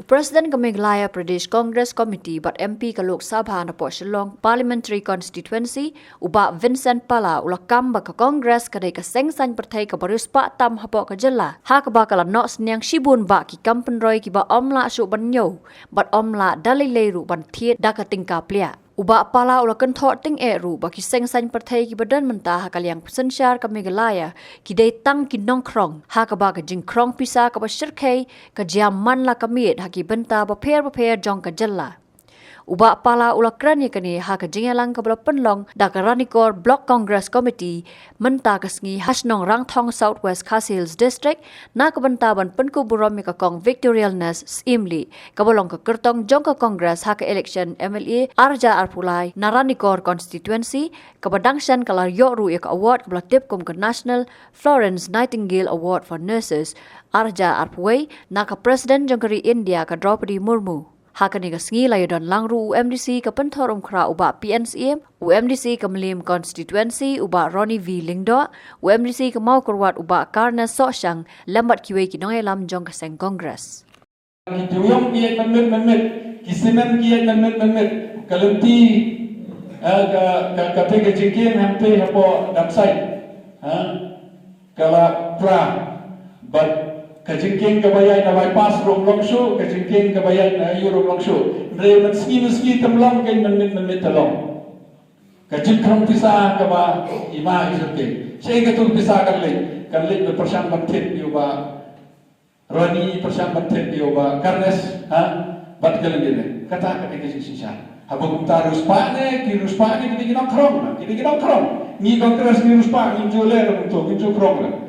President Meghalaya Pradesh Congress Committee but MP ka Lok Sabha na po Shillong Parliamentary Constituency uba Vincent Pala ulakam ba ka Congress kadai ka sengsan partai ka baruspa tam hapo ka jela ha ka ba kala no sniang shibun ba ki kampen roy ki ba omla su banyo but omla dalileru ban thiet da ka tingka plia uba pala ulakan thot ting eru ba ki sengsan partai ki badan mentah ha kaliang sensyar ka Meghalaya ki dai tang ki nong krong ha ka ba ka jing krong pisa ka ba shirkai ka jaman la kamit ha ki benta ba per jong ka jella uba pala ulakran ya kani ha ka jingalang ka bala penlong da ka ranikor block congress committee menta ka sngi hasnong rangthong southwest Khasi district na ka benta ban penku burom ka kong victorialness imli ka bolong ka kertong jong ka congress ha ka election MLA arja arpulai na ranikor constituency ka badangshan kala yoru ya ka award ka bala tipkom ka national Florence Nightingale award for nurses arja arpway na ka president jong kari India ka Draupadi Murmu hakani ka sngi layodon langru UMDC ka penthorom khra uba PNCM UMDC ka Mlim constituency uba Ronnie V Lingdo UMDC ka mau korwat uba Karna Soshang lambat kiwe ki nongelam jong ka seng congress ki tuyong ki manmet ki simen ki manmet kalumti ka pega jikin hampe hapo damsai kala pra but kajingking kabayan na bypass rong longsho kajingking kabayan na euro longsho re meski temlang kan menit talong kajing krong pisa kaba ima isoke sei gatul pisa kan le persan bantet yo ba roni persan bantet yo ba karnes bat galengene kata kajing sisa habung tarus pane ki ruspane kini krong ni kongres ni ruspa ni jole untuk ni krong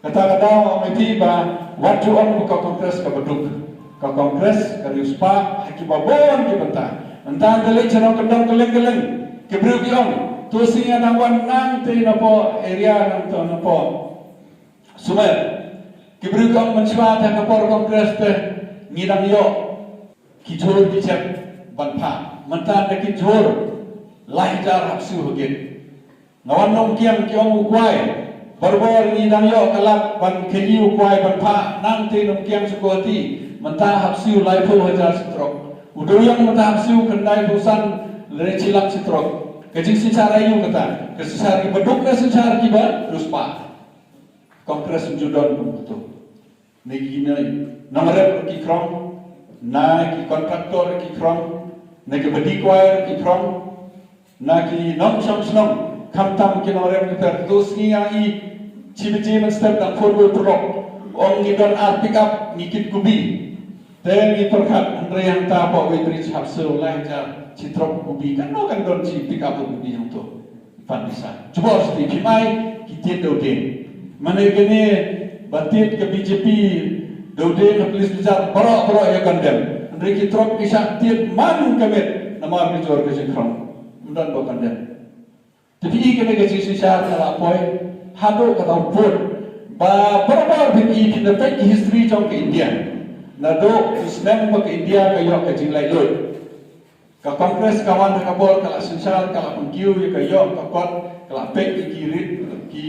kata-kata mesti ba waktu orang buka kongres ke beduk ke kongres ke riuspa hakibabon ke bentang entah telik cerong kendang keleng ke berubiong tu singa nawan nang te napo area nang to napo sumer ke berubiong mencuat ke por kongres te ngidang yo kijur kicap banpa mentah de kijur lahjar hapsu hugin nawan nong kiang kiong ukwai Berbor ni dang yo kalak ban keyu kuai ban pa nang te nom kiang sukoti mentah hapsiu lai pho hajar strok udoyang mentah hapsiu kendai busan le cilak strok kejing secara yu kata kesesar ki beduk na secara ki ba ruspa kongres judon betul negi nai nomor ki krong na ki kontraktor ki krong na ki bedi kuai ki krong na ki nom som snom kamtam ki nomor ki per dos ni ai cibi-cibi step dan forward prok ong ngidon pick up ngikit kubi ten ngitorkat andre yang tapo we bridge hapso lai ja citrok kubi kan no kan don ci pick up kubi yang to fan bisa coba sti pimai kitit doden mana gene batit ke BJP doden ke polis besar borok ya kandem andre citrok bisa tiet man kamet nama ke jor ke sikrom undan bo kandem tapi ikene ke sisa ala poi hado kata pun berapa bini kita take history trong ke India nado Islam ke India ke yok ke jinglai lut ke kongres kawan ke bor kala sensal kala pengkiu ke yok ke kon kala pek ki kirit ki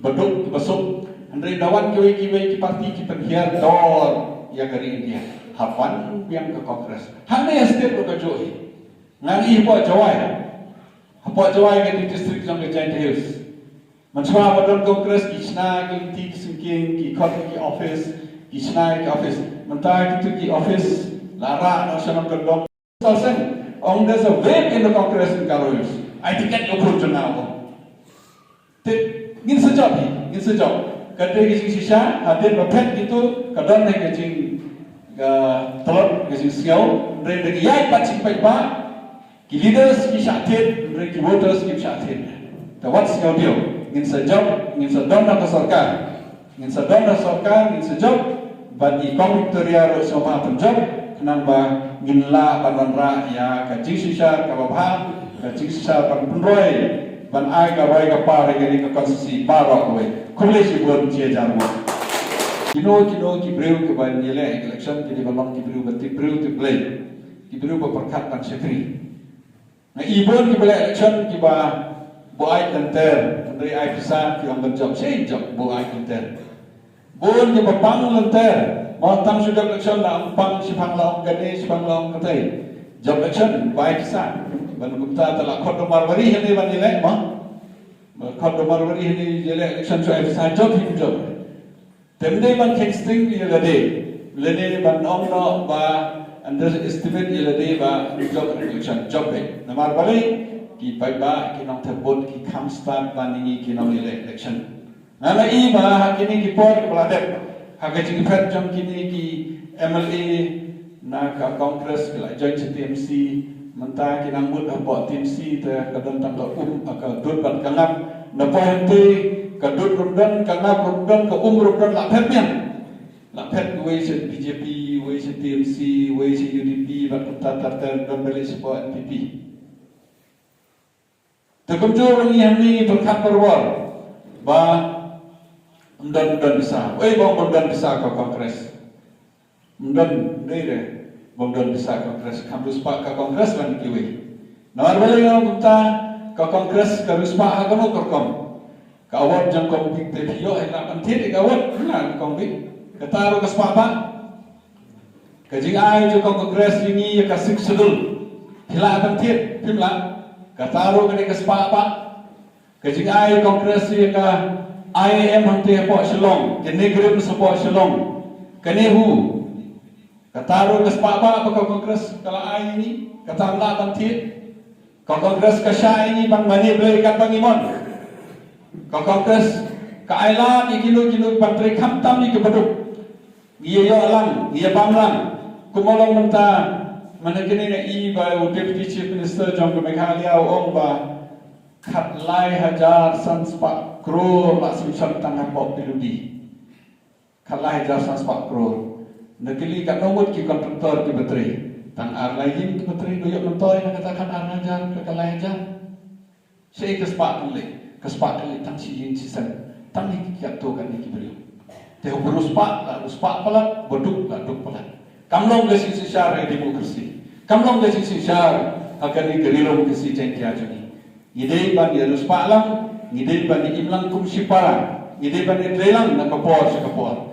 beduk besuk andre dawan ke ki parti ki penhiar dor ya dari India hapan yang ke kongres hanya step ke joi ngangi po jawai ke di district trong ke Giant Hills Manswa badan kongres kisna ki singking ki khot ki office kisna ki office mentah ki office lara nasional kendong salsen on there's a wave in the congress in Karoyus I think it open to now te ngin sejak kadai ki sisa hadir bapet itu kadang ke jing telot ke jing siau dari yai pacing pa ki leaders ki syatin dari ki voters ki syatin tawat siau dia ingin sejauh, ingin sedang nak sorkan, ingin sejauh, bagi komitoria semua penjab, kenapa ingin lah banra ya kacing sisa kababha, kacing sisa penroy, ban ai kawai kapar yang ini kekonsesi parok kawai, kolej buat cia Kino kibreu keban yele election jadi balong kibreu berarti kibreu to play, kibreu berperkat pan sekri. Nah ibon kibela election kiba buai tenter, dari ai bisa yang berjob saya job buai tenter. Bon ke papang lenter, mau tang sudah election na ampang si panglaong gani si panglaong katay. Job election baik sa. Ban gupta tala khot marwari hene ban ile ma. Khot marwari hene jele election so sa job him job. Temde ban texting ile lede ban ong no ba underestimate ile ba job election job be. Namar balik ki pai ba ki nong thebot ki kham start ban ni ki nong ile election. Nana iba kini ki por peladep, haga jing pet jam kini ki MLA na ka Congress kila join TMC mentah kinang mut apa TMC te kadon tang ka ka dut ban kangap na pohente ka dut rumdan kangap rumdan ka rumdan la pet mian la pet we se BJP we se TMC we se UDP bat tatar dan beli sebuah NPP tekumjur ni hamni berkat berwar ba Mdan bisa, bang bisa ke Kongres. Mdan deh, bang bisa Kongres. Kampus pak ke Kongres kan kiwi. Nawar balik orang kita ke Kongres ke Ruspa agama kerkom. Kawat jang kompik tepiyo, enak penting kawat, mana kompik. Ketaruh ke Spa pak. Kajing ay jo ke Kongres ini ke sik sedul. Hila penting, pimla. Ketaruh ke Spa pak. Kajing ay Kongres ini ke IAM hante po Shillong, kene grip support Shillong, kene hu, kataru ke sepapa apa Kongres kalau ai ini, kata Allah bantit, Kongres ke Syah ini bang mani beli ikan bangimon, Kongres ke Ailan ikinu pantri kamtam ni ke beduk, dia yo alang, dia banglang, kumolong mentah, mana kene na i ba Deputy Chief Minister Jong ke Meghalaya ong ba khat lai hajar sanspa crore la simsam tangah pop piludi khat lai hajar sanspa crore nakili kat nomot ki kontraktor ki betri tang ar lain ki betri doyok mentoy nak katakan ar hajar ke lai hajar sei kespa kali tang si yin sisan tang ni ki tu kan ni ki beri te beruspa palat boduk palat kamlong ke si syar demokrasi kamlong ke si syar akan ni gerilong ke si jengkia jeni Ngidei ban dia ruspa lang, ngidei ban imlang kum sipara, ngidei ban drelang na kapor sa kapor.